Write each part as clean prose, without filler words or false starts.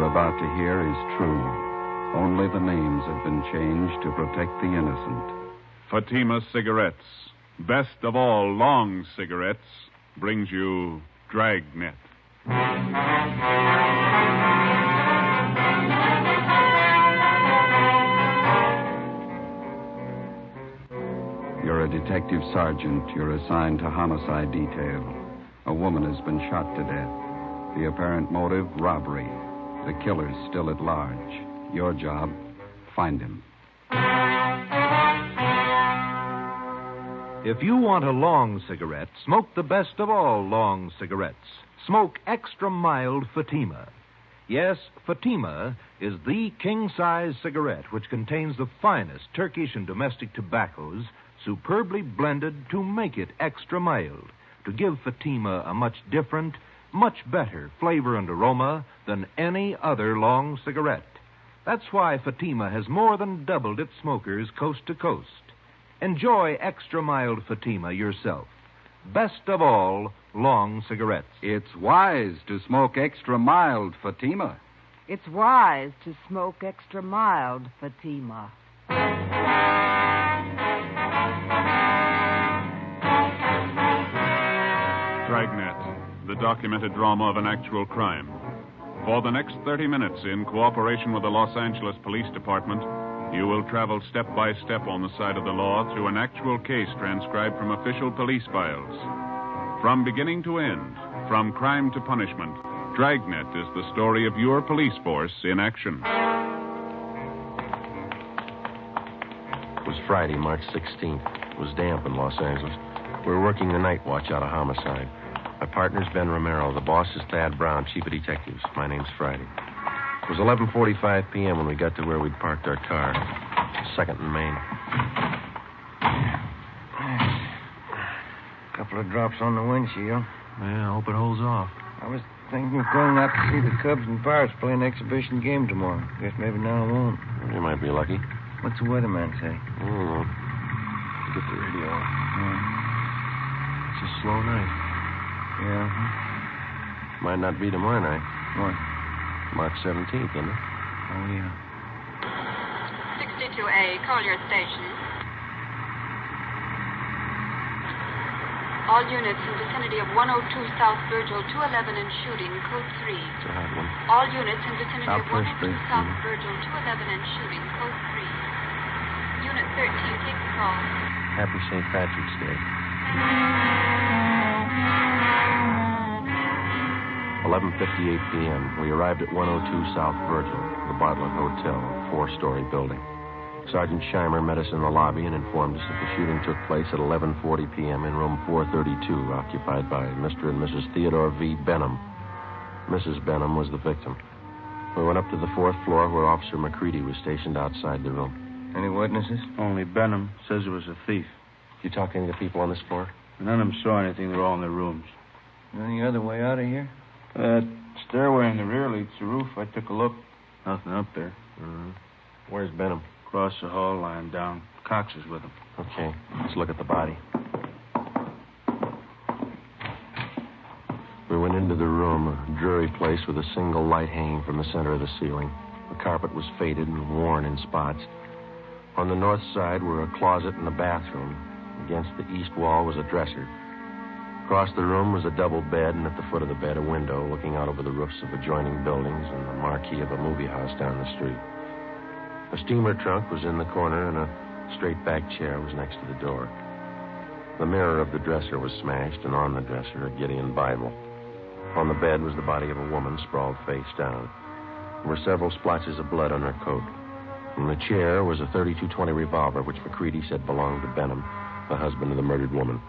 about to hear is true. Only the names have been changed to protect the innocent. Fatima Cigarettes, best of all long cigarettes, brings you Dragnet. You're a detective sergeant. You're assigned to homicide detail. A woman has been shot to death. The apparent motive, robbery. The killer's still at large. Your job, find him. If you want a long cigarette, smoke the best of all long cigarettes. Smoke extra mild Fatima. Yes, Fatima is the king-size cigarette which contains the finest Turkish and domestic tobaccos superbly blended to make it extra mild, to give Fatima a much different, much better flavor and aroma than any other long cigarette. That's why Fatima has more than doubled its smokers coast to coast. Enjoy extra mild Fatima yourself. Best of all, long cigarettes. It's wise to smoke extra mild Fatima. It's wise to smoke extra mild Fatima. Dragnet, the documented drama of an actual crime. For the next 30 minutes, in cooperation with the Los Angeles Police Department, you will travel step by step on the side of the law through an actual case transcribed from official police files. From beginning to end, from crime to punishment, Dragnet is the story of your police force in action. It was Friday, March 16th. It was damp in Los Angeles. We were working the night watch out of homicide. My partner's Ben Romero. The boss is Thad Brown, chief of detectives. My name's Friday. It was 11:45 p.m. when we got to where we'd parked our car. 2nd and Main. Couple of drops on the windshield. Yeah, I hope it holds off. I was thinking of going out to see the Cubs and Pirates play an exhibition game tomorrow. Guess maybe now I won't. You might be lucky. What's the weatherman say? I don't know. Get the radio on. It's a slow night. Yeah. Might not be tomorrow night. What? March 17th, isn't it? Oh, yeah. 62A, Collier Station. All units in vicinity of 102 South Virgil, 211 and shooting, code 3. It's a hot one. All units in vicinity of Southwest 102 Street. South Virgil, 211 and shooting, code 3. Unit 13, take the call. Happy St. Patrick's Day. 11:58 p.m. We arrived at 102 South Virgil, the Bartlett Hotel, a 4-story building. Sergeant Scheimer met us in the lobby and informed us that the shooting took place at 11:40 p.m. in room 432, occupied by Mr. and Mrs. Theodore V. Benham. Mrs. Benham was the victim. We went up to the 4th floor where Officer McCready was stationed outside the room. Any witnesses? Only Benham says it was a thief. You talk to any of the people on this floor? None of them saw anything. They're all in their rooms. Any other way out of here? That stairway in the rear leads to the roof. I took a look. Nothing up there. Mm-hmm. Where's Benham? Across the hall, lying down. Cox is with him. Okay, let's look at the body. We went into the room, a dreary place with a single light hanging from the center of the ceiling. The carpet was faded and worn in spots. On the north side were a closet and a bathroom. Against the east wall was a dresser. Across the room was a double bed, and at the foot of the bed, a window looking out over the roofs of adjoining buildings and the marquee of a movie house down the street. A steamer trunk was in the corner, and a straight-back chair was next to the door. The mirror of the dresser was smashed, and on the dresser, a Gideon Bible. On the bed was the body of a woman sprawled face down. There were several splotches of blood on her coat. In the chair was a .32-20 revolver, which McCready said belonged to Benham, the husband of the murdered woman.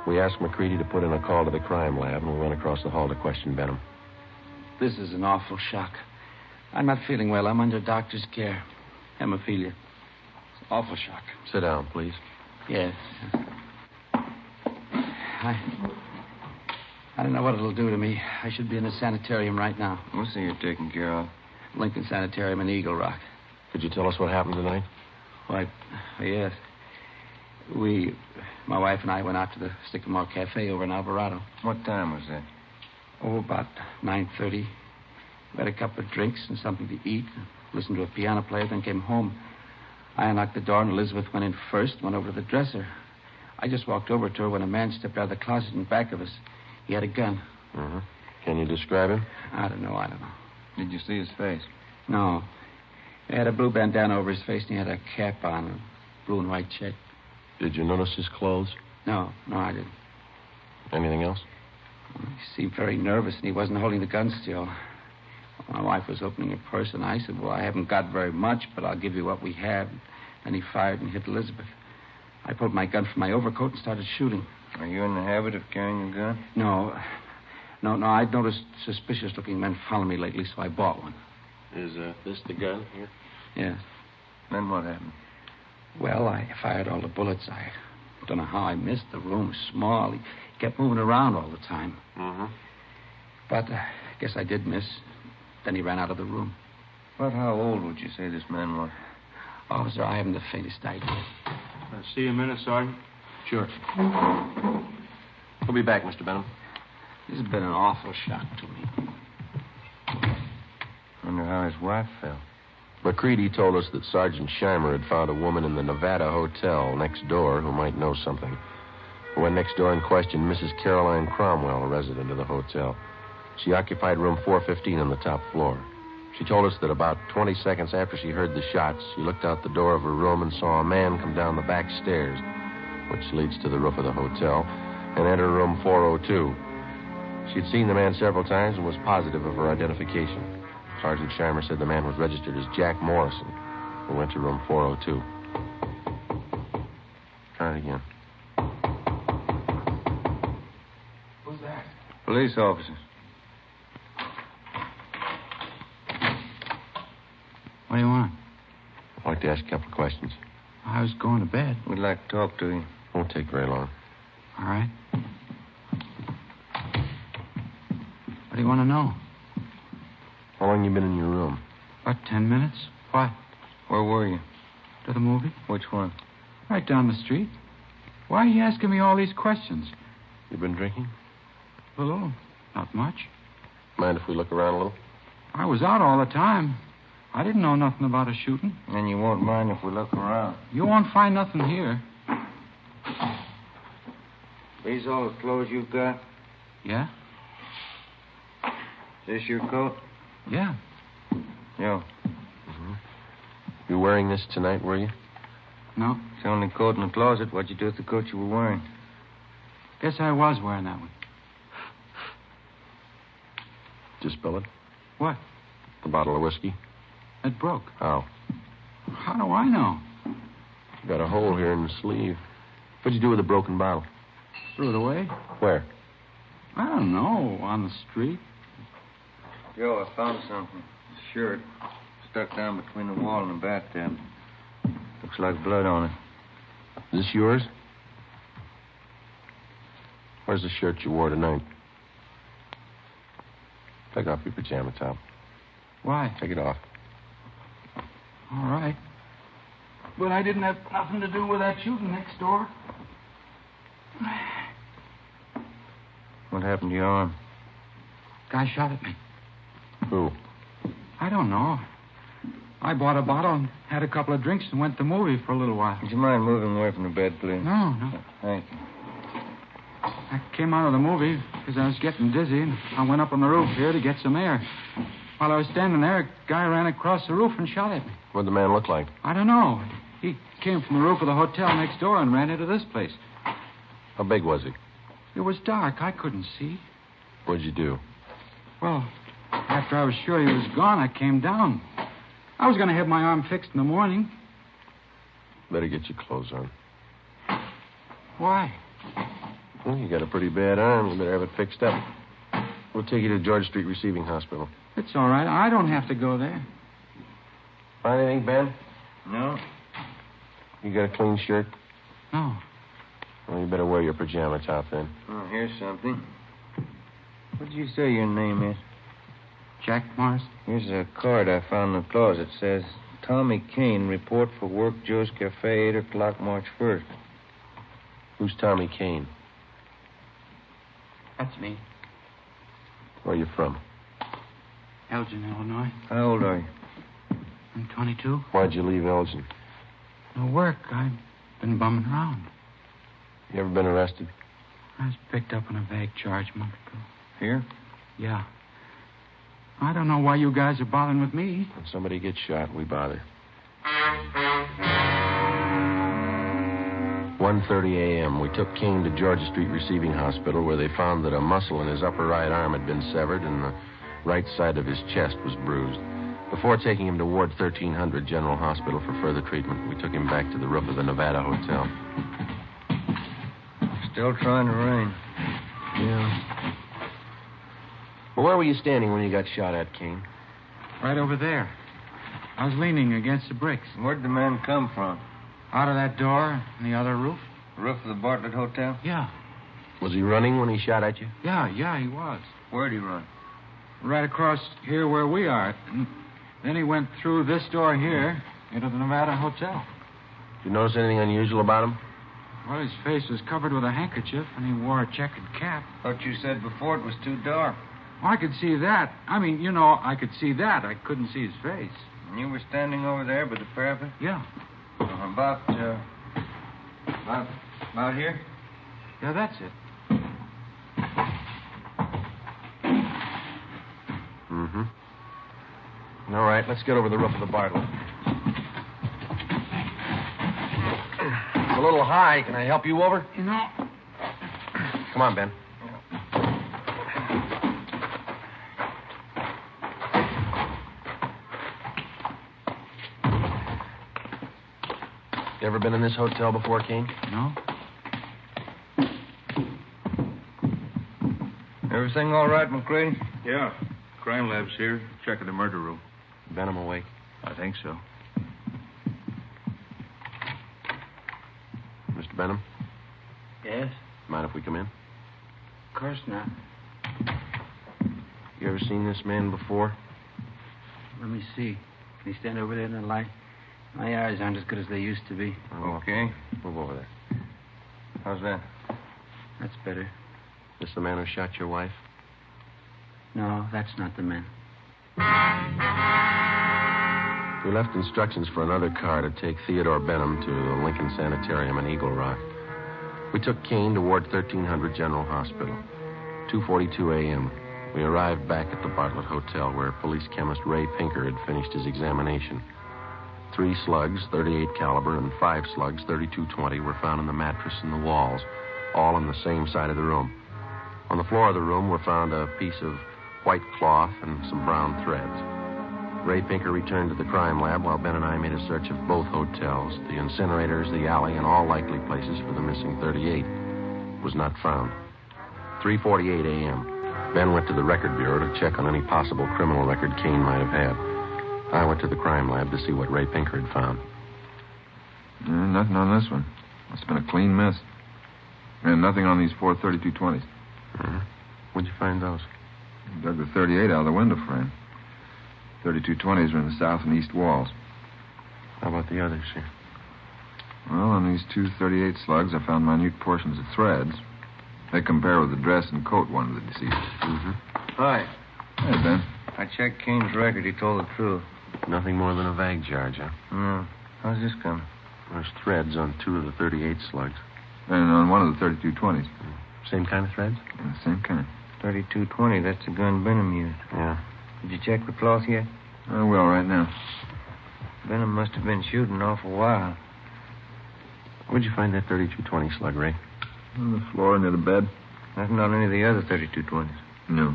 We asked McCready to put in a call to the crime lab, and we went across the hall to question Benham. This is an awful shock. I'm not feeling well. I'm under doctor's care. Hemophilia. It's an awful shock. Sit down, please. Yes. I don't know what it'll do to me. I should be in a sanitarium right now. We'll see you're taken care of. Lincoln Sanitarium in Eagle Rock. Could you tell us what happened tonight? Why, yes. My wife and I went out to the Sycamore Cafe over in Alvarado. What time was that? Oh, about 9:30. We had a couple of drinks and something to eat, listened to a piano player, then came home. I unlocked the door, and Elizabeth went in first and went over to the dresser. I just walked over to her when a man stepped out of the closet in back of us. He had a gun. Mm-hmm. Can you describe him? I don't know. Did you see his face? No. He had a blue bandana over his face, and he had a cap on, a blue and white check. Did you notice his clothes? No, I didn't. Anything else? He seemed very nervous, and he wasn't holding the gun still. My wife was opening her purse, and I said, well, I haven't got very much, but I'll give you what we have. And he fired and hit Elizabeth. I pulled my gun from my overcoat and started shooting. Are you in the habit of carrying a gun? No, I'd noticed suspicious-looking men following me lately, so I bought one. Is this the gun here? Yes. Then what happened? Well, I fired all the bullets. I don't know how I missed. The room was small. He kept moving around all the time. Mm-hmm. But I guess I did miss. Then he ran out of the room. About how old would you say this man was? Officer, I haven't the faintest idea. See you a minute, Sergeant. Sure. We'll be back, Mr. Benham. This has been an awful shock to me. Wonder how his wife felt. McCready told us that Sergeant Scheimer had found a woman in the Nevada Hotel next door who might know something. We went next door and questioned Mrs. Caroline Cromwell, a resident of the hotel. She occupied room 415 on the top floor. She told us that about 20 seconds after she heard the shots, she looked out the door of her room and saw a man come down the back stairs, which leads to the roof of the hotel, and enter room 402. She'd seen the man several times and was positive of her identification. Sergeant Scheimer said the man was registered as Jack Morrison. We went to room 402. Try it again. Who's that? Police officers. What do you want? I'd like to ask a couple of questions. I was going to bed. We'd like to talk to you. Won't take very long. All right. What do you want to know? How long you been in your room? About 10 minutes. Why? Where were you? To the movie? Which one? Right down the street. Why are you asking me all these questions? You been drinking? A little. Not much. Mind if we look around a little? I was out all the time. I didn't know nothing about a shooting. And you won't mind if we look around. You won't find nothing here. These all the clothes you've got? Yeah? Is this your coat? Yeah. Yo. Mm-hmm. You wearing this tonight, were you? No. It's the only coat in the closet. What'd you do with the coat you were wearing? Guess I was wearing that one. Did you spill it? What? The bottle of whiskey? It broke. How? How do I know? You got a hole here in the sleeve. What'd you do with the broken bottle? Threw it away. Where? I don't know. On the street. Yo, I found something. A shirt. Stuck down between the wall and the bathtub. Looks like blood on it. Is this yours? Where's the shirt you wore tonight? Take off your pajama top. Why? Take it off. All right. But I didn't have nothing to do with that shooting next door. What happened to your arm? Guy shot at me. Who? I don't know. I bought a bottle and had a couple of drinks and went to the movie for a little while. Would you mind moving away from the bed, please? No. Thank you. I came out of the movie because I was getting dizzy, and I went up on the roof here to get some air. While I was standing there, a guy ran across the roof and shot at me. What'd the man look like? I don't know. He came from the roof of the hotel next door and ran into this place. How big was he? It was dark. I couldn't see. What'd you do? Well, after I was sure he was gone, I came down. I was going to have my arm fixed in the morning. Better get your clothes on. Why? Well, you got a pretty bad arm. You better have it fixed up. We'll take you to George Street Receiving Hospital. It's all right. I don't have to go there. Find anything, Ben? No? You got a clean shirt? No. Well, you better wear your pajama top then. Oh, here's something. What did you say your name is? Jack Morris? Here's a card I found in the closet. It says, Tommy Kane, report for work, Joe's Cafe, 8 o'clock, March 1st. Who's Tommy Kane? That's me. Where are you from? Elgin, Illinois. How old are you? I'm 22. Why'd you leave Elgin? No work. I've been bumming around. You ever been arrested? I was picked up on a vague charge a month ago. Here? Yeah. I don't know why you guys are bothering with me. When somebody gets shot, we bother. 1:30 a.m. We took Kane to Georgia Street Receiving Hospital, where they found that a muscle in his upper right arm had been severed and the right side of his chest was bruised. Before taking him to Ward 1300 General Hospital for further treatment, we took him back to the roof of the Nevada Hotel. Still trying to rain. Yeah. Well, where were you standing when you got shot at, Kane? Right over there. I was leaning against the bricks. Where'd the man come from? Out of that door in the other roof? The roof of the Bartlett Hotel? Yeah. Was he running when he shot at you? Yeah, he was. Where'd he run? Right across here where we are. And then he went through this door here into the Nevada Hotel. Did you notice anything unusual about him? Well, his face was covered with a handkerchief, and he wore a checkered cap. Thought you said before it was too dark. Oh, I could see that. I mean, I could see that. I couldn't see his face. And you were standing over there by the parapet? Yeah. About here? Yeah, that's it. Mm-hmm. All right, let's get over the roof of the Bartlett. It's a little high. Can I help you over? No. Come on, Ben. You ever been in this hotel before, Kane? No. Everything all right, McCready? Yeah. Crime lab's here, checking the murder room. Benham awake? I think so. Mr. Benham, Yes? mind if we come in? Of course not. You ever seen this man before? Let me see. Can you stand over there in the light? My eyes aren't as good as they used to be. Okay. Move over there. How's that? That's better. This the man who shot your wife? No, that's not the man. We left instructions for another car to take Theodore Benham to the Lincoln Sanitarium in Eagle Rock. We took Kane to Ward 1300 General Hospital. 2:42 a.m. We arrived back at the Bartlett Hotel, where police chemist Ray Pinker had finished his examination. 3 slugs, .38 caliber, and 5 slugs, .32-20, were found in the mattress and the walls, all on the same side of the room. On the floor of the room were found a piece of white cloth and some brown threads. Ray Pinker returned to the crime lab while Ben and I made a search of both hotels, the incinerators, the alley, and all likely places for the missing .38. It was not found. 3:48 a.m. Ben went to the record bureau to check on any possible criminal record Kane might have had. I went to the crime lab to see what Ray Pinker had found. Nothing on this one. It's been a clean miss. And nothing on these 4 .32-20s. Mm-hmm. Where'd you find those? Dug the .38 out of the window frame. 32-20s are in the south and east walls. How about the others here? Well, on these 2 .38 slugs, I found minute portions of threads. They compare with the dress and coat one of the deceased. Mm-hmm. Hi. Hey, Ben. I checked Kane's record. He told the truth. Nothing more than a vague charge, huh? No. How's this coming? There's threads on 2 of the .38 slugs. And on one of the 32-20s. Same kind of threads? Yeah, same kind. 32-20. That's the gun Benham used. Yeah. Did you check the cloth yet? I will right now. Benham must have been shooting an awful while. Where'd you find that .32-20 slug, Ray? On the floor near the bed. Nothing on any of the other 32-20s. No.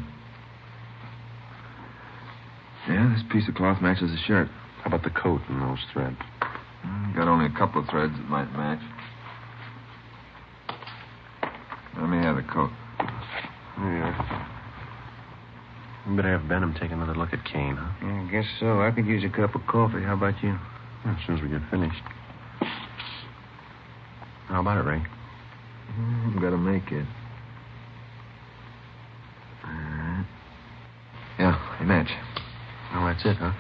Yeah, this piece of cloth matches the shirt. How about the coat and those threads? Got only a couple of threads that might match. Let me have the coat. Here you are. We better have Benham take another look at Kane, huh? Yeah, I guess so. I could use a cup of coffee. How about you? As soon as we get finished. How about it, Ray? I've got to make it. All right. Yeah, they match. Oh, that's it, huh?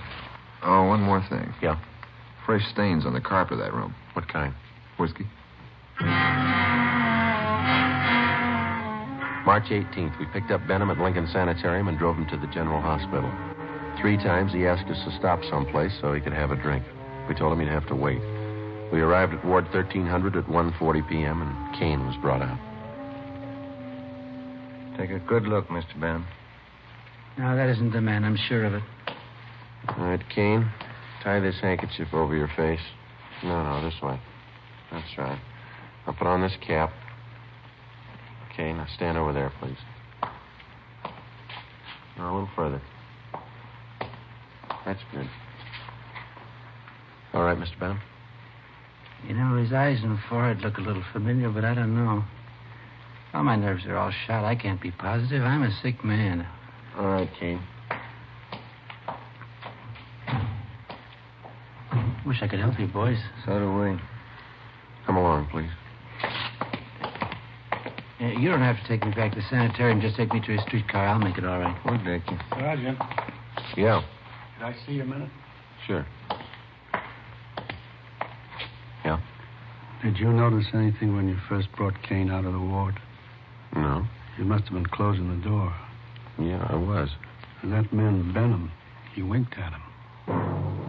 Oh, one more thing. Yeah. Fresh stains on the carpet of that room. What kind? Whiskey? March 18th, we picked up Benham at Lincoln Sanitarium and drove him to the General Hospital. 3 times he asked us to stop someplace so he could have a drink. We told him he'd have to wait. We arrived at Ward 1300 at 1:40 p.m., and Kane was brought out. Take a good look, Mr. Benham. No, that isn't the man. I'm sure of it. All right, Kane, tie this handkerchief over your face. No, this way. That's right. Now put on this cap. Okay, now stand over there, please. Now a little further. That's good. All right, Mr. Benham? You know, his eyes and forehead look a little familiar, but I don't know. Well, my nerves are all shot. I can't be positive. I'm a sick man. All right, Kane. Wish I could help you, boys. So do we. Come along, please. You don't have to take me back to the sanitarium. Just take me to a streetcar. I'll make it all right. We'll take you. Sergeant, Yeah, could I see you a minute? sure. Yeah? Did you notice anything when you first brought Kane out of the ward? No. You must have been closing the door. Yeah, I was. And that man, Benham, he winked at him.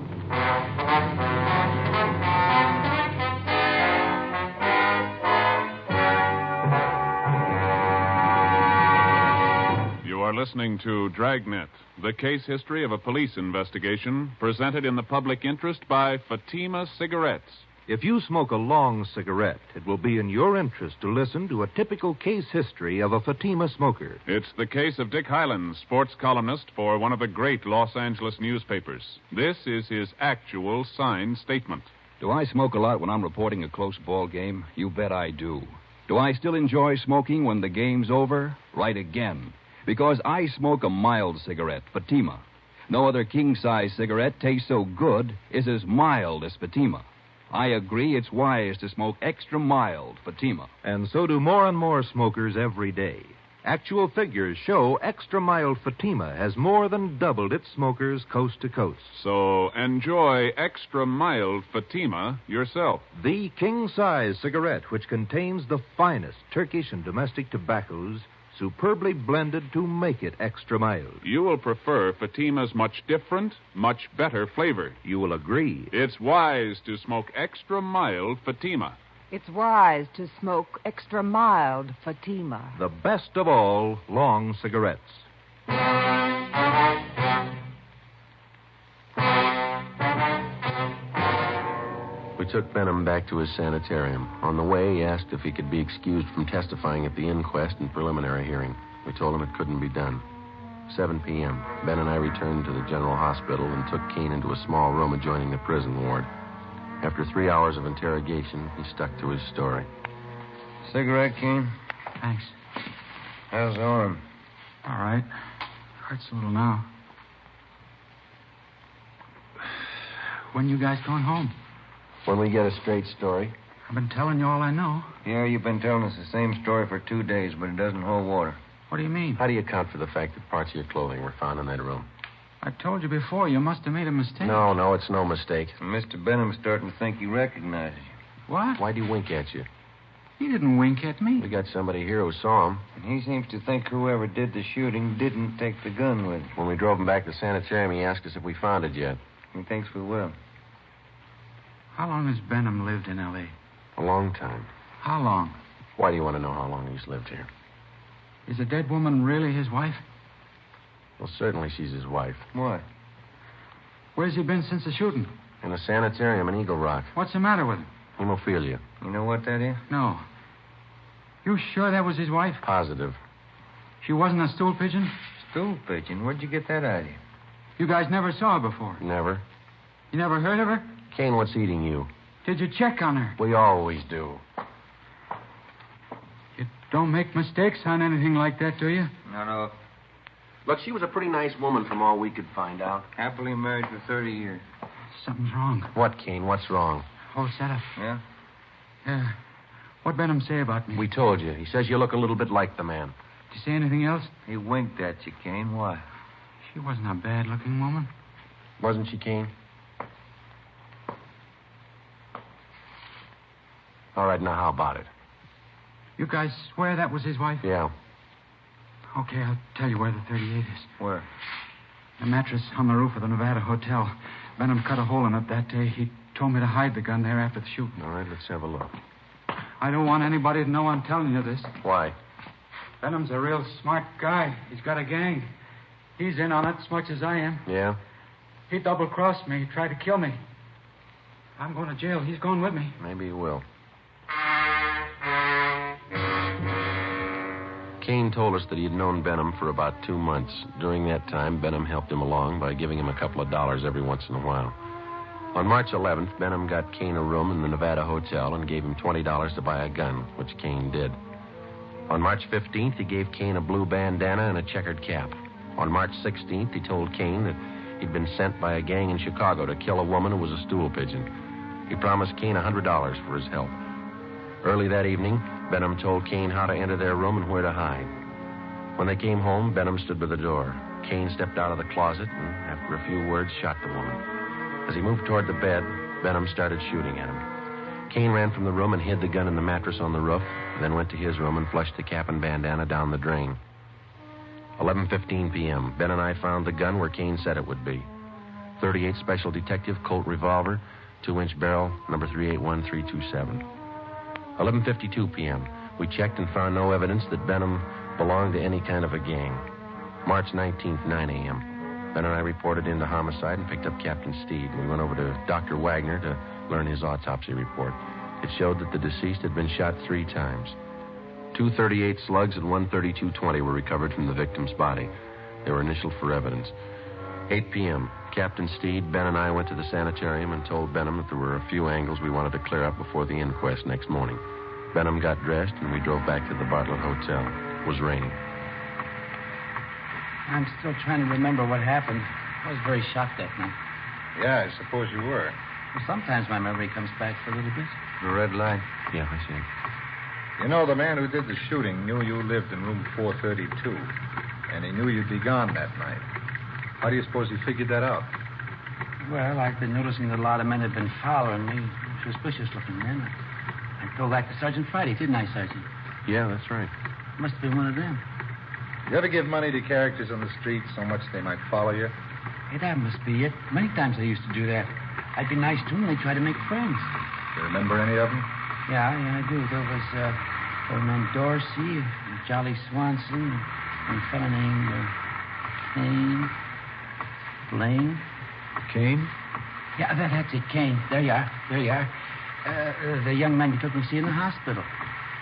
You are listening to Dragnet, the case history of a police investigation presented in the public interest by Fatima Cigarettes. If you smoke a long cigarette, it will be in your interest to listen to a typical case history of a Fatima smoker. It's the case of Dick Hyland, sports columnist for one of the great Los Angeles newspapers. This is his actual signed statement. Do I smoke a lot when I'm reporting a close ball game? You bet I do. Do I still enjoy smoking when the game's over? Right again. Because I smoke a mild cigarette, Fatima. No other king-size cigarette tastes so good, is as mild as Fatima. I agree it's wise to smoke extra mild Fatima. And so do more and more smokers every day. Actual figures show extra mild Fatima has more than doubled its smokers coast to coast. So enjoy extra mild Fatima yourself. The king-size cigarette, which contains the finest Turkish and domestic tobaccos, superbly blended to make it extra mild. You will prefer Fatima's much different, much better flavor. You will agree. It's wise to smoke extra mild Fatima. It's wise to smoke extra mild Fatima. The best of all long cigarettes. We took Benham back to his sanitarium. On the way, he asked if he could be excused from testifying at the inquest and preliminary hearing. We told him it couldn't be done. 7 p.m. Ben and I returned to the general hospital and took Kane into a small room adjoining the prison ward. After 3 hours of interrogation, he stuck to his story. Cigarette, Kane? Thanks. How's the arm? All right. Hurts a little now. When you guys going home? When we get a straight story. I've been telling you all I know. Yeah, you've been telling us the same story for 2 days, but it doesn't hold water. What do you mean? How do you account for the fact that parts of your clothing were found in that room? I told you before. You must have made a mistake. No, it's no mistake. And Mr. Benham's starting to think he recognizes you. What? Why'd he wink at you? He didn't wink at me. We got somebody here who saw him. And he seems to think whoever did the shooting didn't take the gun with him. When we drove him back to the sanitarium, he asked us if we found it yet. He thinks we will. How long has Benham lived in L.A.? A long time. How long? Why do you want to know how long he's lived here? Is the dead woman really his wife? Well, certainly she's his wife. Why? Where's he been since the shooting? In a sanitarium in Eagle Rock. What's the matter with him? Hemophilia. You know what that is? No. You sure that was his wife? Positive. She wasn't a stool pigeon? Stool pigeon? Where'd you get that idea? You guys never saw her before? Never. You never heard of her? Kane, what's eating you? Did you check on her? We always do. You don't make mistakes on anything like that, do you? No. Look, she was a pretty nice woman from all we could find out. Happily married for 30 years. Something's wrong. What, Kane? What's wrong? Oh, setup. Yeah? Yeah. What'd Benham say about me? We told you. He says you look a little bit like the man. Did you say anything else? He winked at you, Kane. Why? She wasn't a bad-looking woman. Wasn't she, Kane? All right, now how about it? You guys swear that was his wife? Yeah. Okay, I'll tell you where the 38 is. Where? The mattress on the roof of the Nevada Hotel. Benham cut a hole in it that day. He told me to hide the gun there after the shooting. All right, let's have a look. I don't want anybody to know I'm telling you this. Why? Benham's a real smart guy. He's got a gang. He's in on it as much as I am. Yeah? He double-crossed me. He tried to kill me. I'm going to jail. He's going with me. Maybe he will. Kane told us that he had known Benham for about 2 months. During that time, Benham helped him along by giving him a couple of dollars every once in a while. On March 11th, Benham got Kane a room in the Nevada Hotel and gave him $20 to buy a gun, which Kane did. On March 15th, he gave Kane a blue bandana and a checkered cap. On March 16th, he told Kane that he'd been sent by a gang in Chicago to kill a woman who was a stool pigeon. He promised Kane $100 for his help. Early that evening, Benham told Kane how to enter their room and where to hide. When they came home, Benham stood by the door. Kane stepped out of the closet and, after a few words, shot the woman. As he moved toward the bed, Benham started shooting at him. Kane ran from the room and hid the gun in the mattress on the roof, then went to his room and flushed the cap and bandana down the drain. 11:15 p.m., Ben and I found the gun where Kane said it would be. .38 Special Detective Colt revolver, 2-inch barrel, number 381327. 11:52 p.m., we checked and found no evidence that Benham belonged to any kind of a gang. March 19th, 9 a.m., Ben and I reported into homicide and picked up Captain Steed. We went over to Dr. Wagner to learn his autopsy report. It showed that the deceased had been shot 3 times. 2 .38 slugs and 1 .32-20 were recovered from the victim's body. They were initialed for evidence. 8 p.m., Captain Steed, Ben, and I went to the sanitarium and told Benham that there were a few angles we wanted to clear up before the inquest next morning. Benham got dressed, and we drove back to the Bartlett Hotel. It was raining. I'm still trying to remember what happened. I was very shocked that night. Yeah, I suppose you were. Well, sometimes my memory comes back for a little bit. The red light? Yeah, I see. You know, the man who did the shooting knew you lived in room 432, and he knew you'd be gone that night. How do you suppose he figured that out? Well, I've been noticing that a lot of men have been following me. Suspicious-looking men. I told that to Sergeant Friday, didn't I, Sergeant? Yeah, that's right. Must have been one of them. You ever give money to characters on the street so much they might follow you? Hey, that must be it. Many times I used to do that. I'd be nice to them, and they'd try to make friends. You remember any of them? Yeah, I do. There was a man Dorsey, Jolly Swanson, and a fellow named Kane. Blaine. Kane? Yeah, that's it, Kane. There you are. The young man you took me to see in the hospital.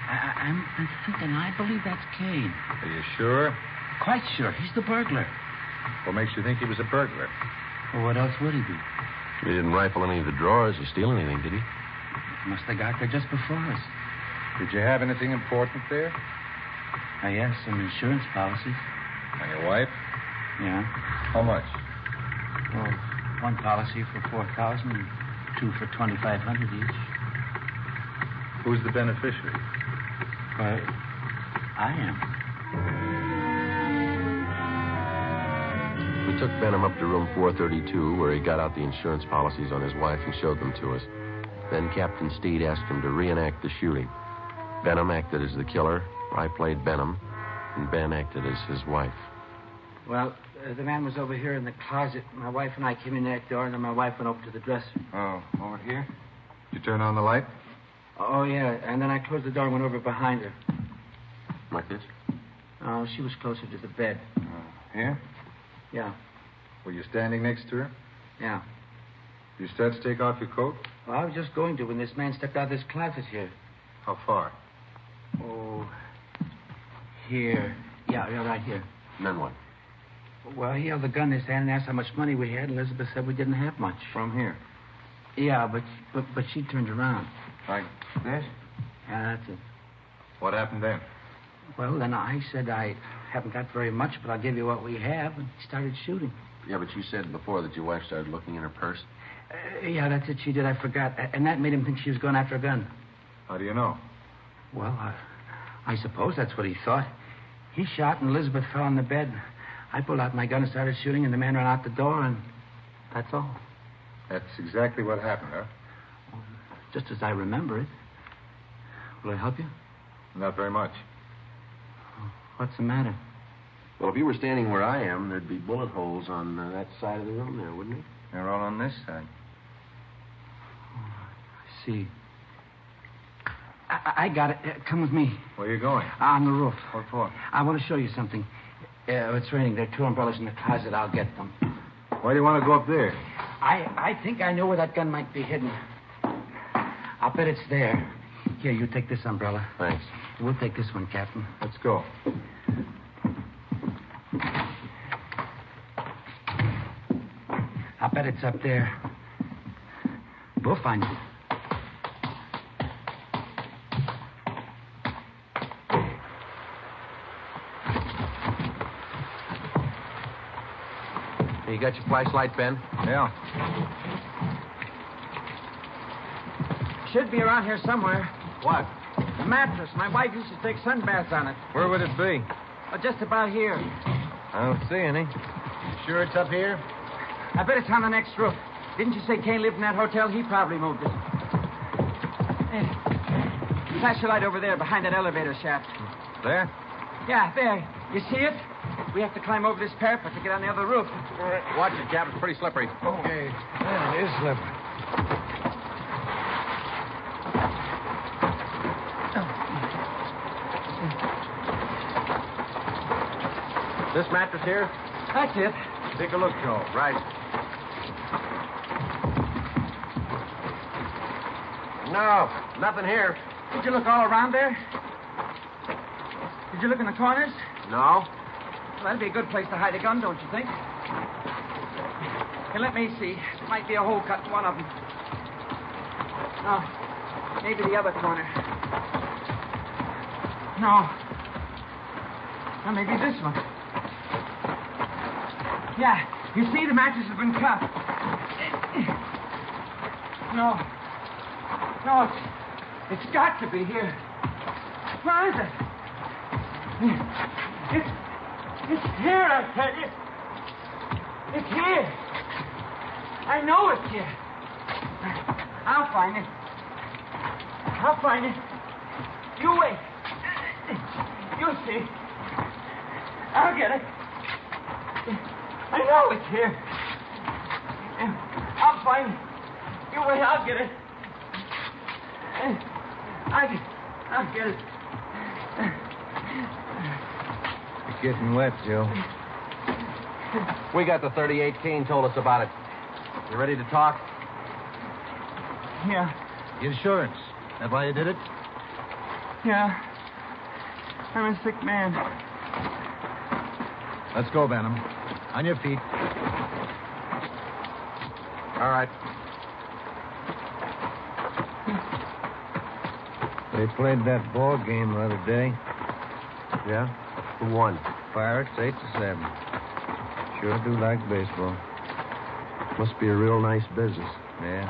I'm thinking, I believe that's Kane. Are you sure? Quite sure. He's the burglar. What makes you think he was a burglar? Well, what else would he be? He didn't rifle any of the drawers or steal anything, did he? Must have got there just before us. Did you have anything important there? Yes, some insurance policies. And your wife? Yeah. How much? Well, one policy for $4,000 and 2 for $2,500 each. Who's the beneficiary? Well, I am. We took Benham up to room 432, where he got out the insurance policies on his wife and showed them to us. Then Captain Steed asked him to reenact the shooting. Benham acted as the killer, I played Benham, and Ben acted as his wife. Well, the man was over here in the closet. My wife and I came in that door, and then my wife went over to the dresser. Oh, over here? Did you turn on the light? Oh, yeah, and then I closed the door and went over behind her. Like this? Oh, she was closer to the bed. Here? Yeah. Were you standing next to her? Yeah. You start to take off your coat? Well, I was just going to when this man stepped out of this closet here. How far? Oh, here. Yeah, right here. And then what? Well, he held the gun in his hand and asked how much money we had. Elizabeth said we didn't have much. From here? Yeah, but she turned around. Like this? Yeah, that's it. What happened then? Well, then I said I haven't got very much, but I'll give you what we have, and he started shooting. Yeah, but you said before that your wife started looking in her purse. Yeah, that's it. She did. I forgot. And that made him think she was going after a gun. How do you know? Well, I suppose that's what he thought. He shot, and Elizabeth fell on the bed. I pulled out my gun and started shooting, and the man ran out the door, and that's all. That's exactly what happened, huh? Just as I remember it. Will it help you? Not very much. What's the matter? Well, if you were standing where I am, there'd be bullet holes on that side of the room there, wouldn't it? They're all on this side. I see. I got it. Come with me. Where are you going? On the roof. What for? I want to show you something. It's raining. There are 2 umbrellas in the closet. I'll get them. Why do you want to go up there? I think I know where that gun might be hidden. I'll bet it's there. Here, you take this umbrella. Thanks. We'll take this one, Captain. Let's go. I'll bet it's up there. We'll find it. You got your flashlight, Ben? Yeah. Should be around here somewhere. What? The mattress. My wife used to take sunbaths on it. Where would it be? Oh, just about here. I don't see any. You sure it's up here? I bet it's on the next roof. Didn't you say Kane lived in that hotel? He probably moved it. Hey, flash your light over there behind that elevator shaft. There? Yeah, there. You see it? We have to climb over this parapet to get on the other roof. Watch it, Cap. It's pretty slippery. Okay. Yeah, it is slippery. This mattress here? That's it. Take a look, Joe. Right. No, nothing here. Did you look all around there? Did you look in the corners? No. Well, that'd be a good place to hide a gun, don't you think? Here, let me see. Might be a hole cut in one of them. No. Maybe the other corner. No. Or maybe this one. Yeah. You see, the mattress has been cut. No. No, it's got to be here. Where is it? It's here, I tell you. It's here. I know it's here. I'll find it. I'll find it. You wait. You'll see. I'll get it. I know it's here. I'll find it. You wait, I'll get it. I'll get it. You're getting wet, Joe. We got the 38. Kane told us about it. You ready to talk? Yeah. Insurance. That why you did it? Yeah. I'm a sick man. Let's go, Benham. On your feet. All right. They played that ball game the other day. Yeah? Who won? Pirates 8-7. Sure do like baseball. Must be a real nice business. Yeah.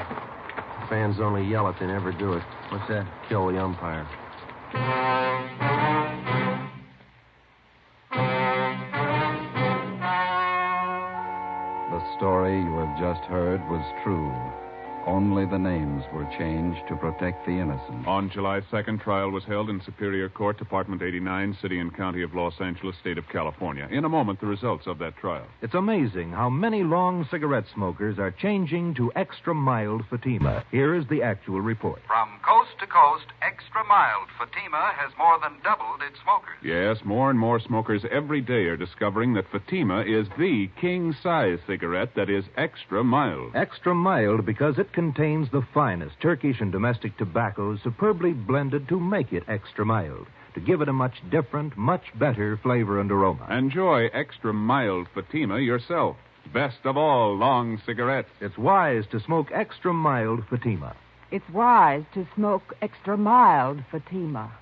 Fans only yell if they never do it. What's that? Kill the umpire. The story you have just heard was true. Only the names were changed to protect the innocent. On July 2nd, trial was held in Superior Court, Department 89, City and County of Los Angeles, State of California. In a moment, the results of that trial. It's amazing how many long cigarette smokers are changing to extra mild Fatima. Here is the actual report. From coast to coast, extra mild Fatima has more than doubled its smokers. Yes, more and more smokers every day are discovering that Fatima is the king-size cigarette that is extra mild. Extra mild because it contains the finest Turkish and domestic tobaccos superbly blended to make it extra mild, to give it a much different, much better flavor and aroma. Enjoy extra mild Fatima yourself. Best of all long cigarettes. It's wise to smoke extra mild Fatima. It's wise to smoke extra mild Fatima.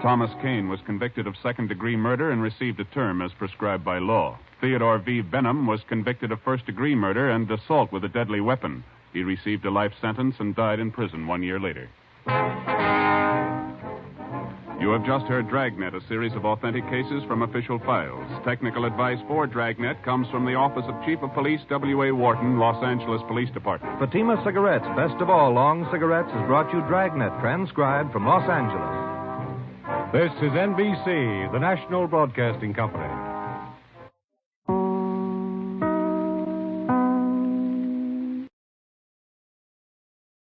Thomas Kane was convicted of second-degree murder and received a term as prescribed by law. Theodore V. Benham was convicted of first-degree murder and assault with a deadly weapon. He received a life sentence and died in prison 1 year later. You have just heard Dragnet, a series of authentic cases from official files. Technical advice for Dragnet comes from the Office of Chief of Police W.A. Wharton, Los Angeles Police Department. Fatima Cigarettes, best of all long cigarettes, has brought you Dragnet, transcribed from Los Angeles. This is NBC, the national broadcasting company.